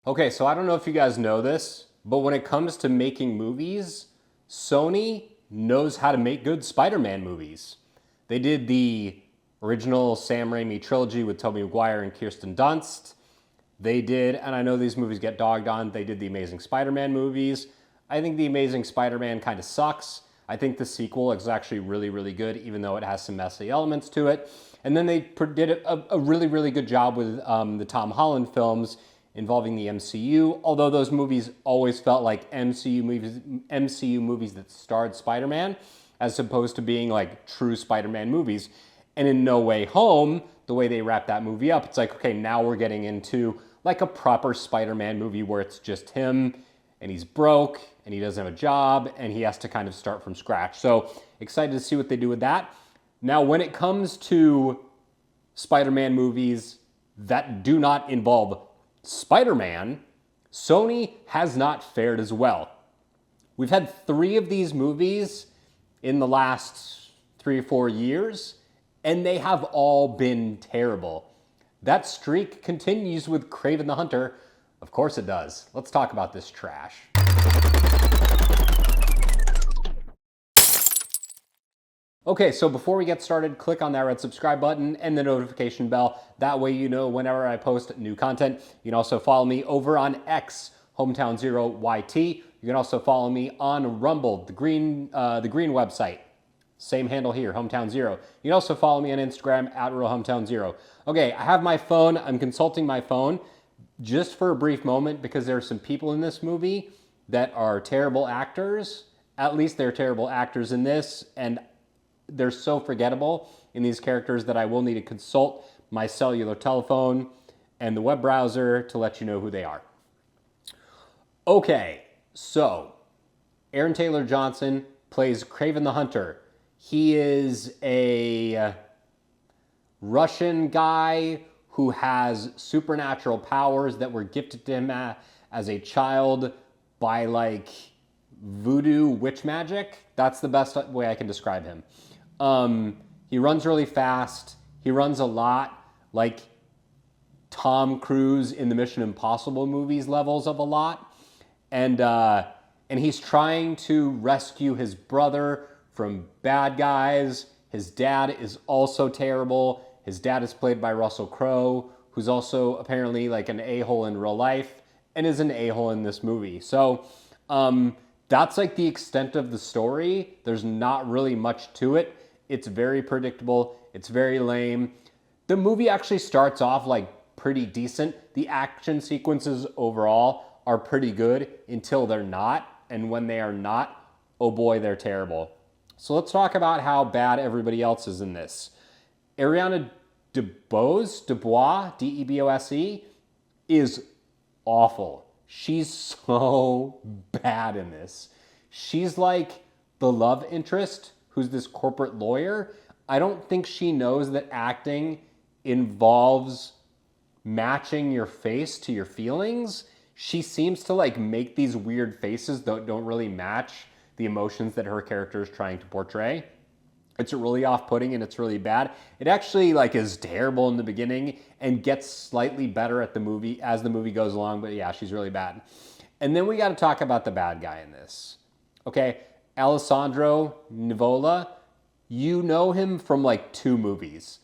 Okay, so I don't know if you guys know this, but when it comes to making movies, Sony knows how to make good Spider-Man movies. They did the original Sam Raimi trilogy with Tobey Maguire and Kirsten Dunst. They did, and I know these movies get dogged on, they did the Amazing Spider-Man movies. I think the Amazing Spider-Man kind of sucks. I think the sequel is actually really, really good, even though it has some messy elements to it. And then they did a really, really good job with the Tom Holland films involving the MCU, although those movies always felt like MCU movies that starred Spider-Man, as opposed to being like true Spider-Man movies. And in No Way Home, the way they wrap that movie up, it's like, okay, now we're getting into like a proper Spider-Man movie where it's just him and he's broke and he doesn't have a job and he has to kind of start from scratch. So excited to see what they do with that. Now, when it comes to Spider-Man movies that do not involve Spider-Man, Sony has not fared as well. We've had 3 of these movies in the last 3 or 4 years, and they have all been terrible. That streak continues with Kraven the Hunter. Of course it does. Let's talk about this trash. Okay, so before we get started, click on that red subscribe button and the notification bell. That way you know whenever I post new content. You can also follow me over on X, Hometown Zero YT. You can also follow me on Rumble, the green website. Same handle here, Hometown Zero. You can also follow me on Instagram at Real Hometown Zero. Okay, I have my phone. I'm consulting my phone just for a brief moment because there are some people in this movie that are terrible actors. At least they're terrible actors in this, and they're so forgettable in these characters that I will need to consult my cellular telephone and the web browser to let you know who they are. Okay, so Aaron Taylor Johnson plays Kraven the Hunter. He is a Russian guy who has supernatural powers that were gifted to him as a child by like voodoo witch magic. That's the best way I can describe him. He runs really fast. He runs a lot, like Tom Cruise in the Mission Impossible movies levels of a lot. And he's trying to rescue his brother from bad guys. His dad is also terrible. His dad is played by Russell Crowe, who's also apparently like an a-hole in real life and is an a-hole in this movie. So that's like the extent of the story. There's not really much to it. It's very predictable. It's very lame. The movie actually starts off like pretty decent. The action sequences overall are pretty good until they're not. And when they are not, oh boy, they're terrible. So let's talk about how bad everybody else is in this. Ariana DeBose, D-E-B-O-S-E, is awful. She's so bad in this. She's like the love interest who's this corporate lawyer. I don't think she knows that acting involves matching your face to your feelings. She seems to like make these weird faces that don't really match the emotions that her character is trying to portray. It's really off-putting and it's really bad. It actually like is terrible in the beginning and gets slightly better at the movie as the movie goes along, but yeah, she's really bad. And then we got to talk about the bad guy in this. Okay, Alessandro Nivola, you know him from like 2 movies.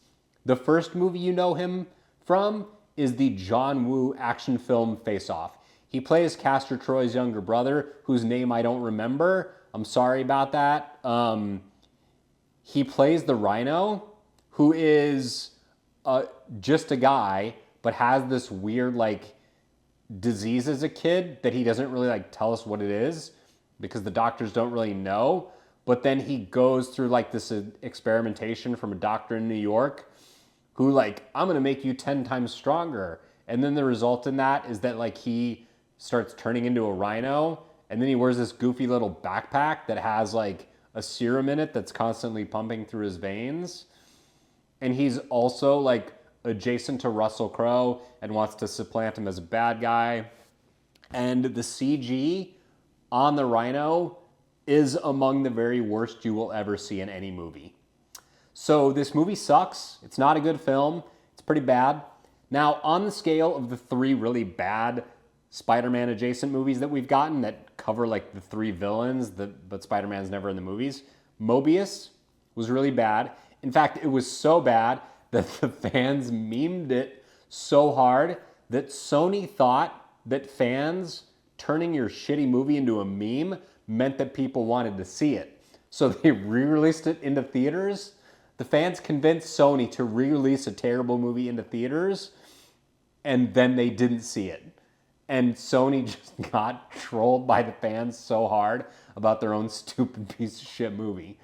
The first movie you know him from is the John Woo action film Face Off. He plays Castor Troy's younger brother, whose name I don't remember. I'm sorry about that. He plays the Rhino, who is just a guy, but has this weird like disease as a kid that he doesn't really like tell us what it is because the doctors don't really know. But then he goes through like this experimentation from a doctor in New York who like, I'm gonna make you 10 times stronger. And then the result in that is that like he starts turning into a rhino, and then he wears this goofy little backpack that has like a serum in it that's constantly pumping through his veins. And he's also like adjacent to Russell Crowe and wants to supplant him as a bad guy. And the CG on the rhino is among the very worst you will ever see in any movie. So this movie sucks. It's not a good film. It's pretty bad. Now, on the scale of the 3 really bad Spider-Man adjacent movies that we've gotten that cover like the 3 villains, but Spider-Man's never in the movies. Mobius was really bad. In fact, it was so bad that the fans memed it so hard that Sony thought that fans turning your shitty movie into a meme meant that people wanted to see it. So they re-released it into theaters. The fans convinced Sony to re-release a terrible movie into theaters, and then they didn't see it. And Sony just got trolled by the fans so hard about their own stupid piece of shit movie.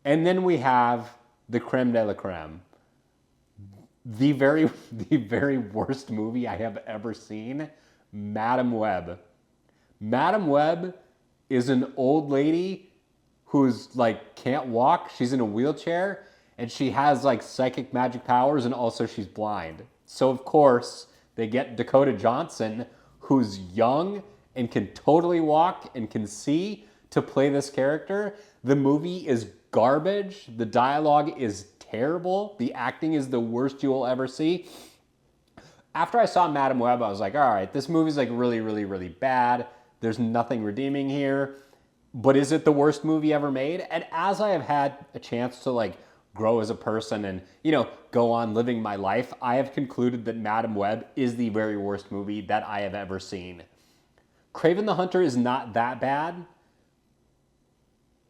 And then we have the creme de la creme. The very worst movie I have ever seen, Madame Web. Madame Web is an old lady who's like can't walk. She's in a wheelchair and she has like psychic magic powers and also she's blind. So of course they get Dakota Johnson, who's young and can totally walk and can see, to play this character. The movie is garbage. The dialogue is terrible. The acting is the worst you will ever see. After I saw Madame Web, I was like, all right, this movie's like really, really, really bad. There's nothing redeeming here. But is it the worst movie ever made? And as I have had a chance to like grow as a person and, you know, go on living my life, I have concluded that Madame Web is the very worst movie that I have ever seen. Kraven the Hunter is not that bad,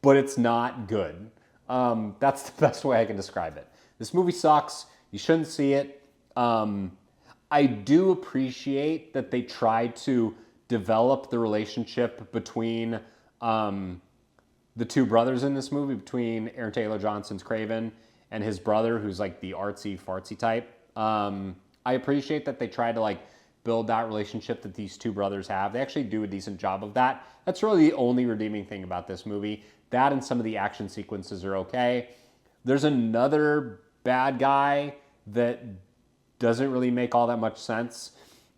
but it's not good. That's the best way I can describe it. This movie sucks. You shouldn't see it. I do appreciate that they tried to develop the relationship between the 2 brothers in this movie, between Aaron Taylor Johnson's Kraven and his brother, who's like the artsy fartsy type. I appreciate that they tried to like build that relationship that these 2 brothers have. They actually do a decent job of that. That's really the only redeeming thing about this movie. That and some of the action sequences are okay. There's another bad guy that doesn't really make all that much sense.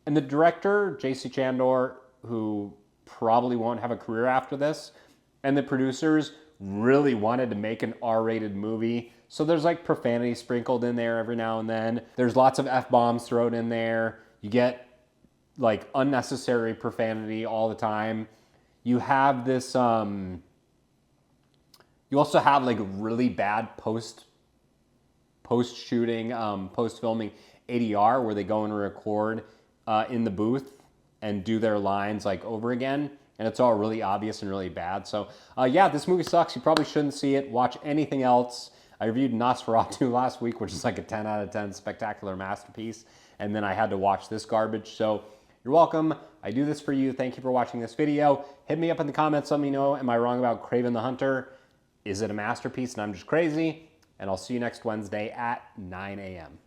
And the director, J.C. Chandor, who probably won't have a career after this, and the producers really wanted to make an R-rated movie. So there's like profanity sprinkled in there every now and then. There's lots of F-bombs thrown in there. You get like unnecessary profanity all the time. You have this, you also have like really bad post-shooting, post-filming ADR where they go and record in the booth and do their lines like over again. And it's all really obvious and really bad. So yeah, this movie sucks. You probably shouldn't see it. Watch anything else. I reviewed Nosferatu last week, which is like a 10 out of 10 spectacular masterpiece. And then I had to watch this garbage. So you're welcome. I do this for you. Thank you for watching this video. Hit me up in the comments. Let me know, am I wrong about Kraven the Hunter? Is it a masterpiece and I'm just crazy? And I'll see you next Wednesday at 9 a.m.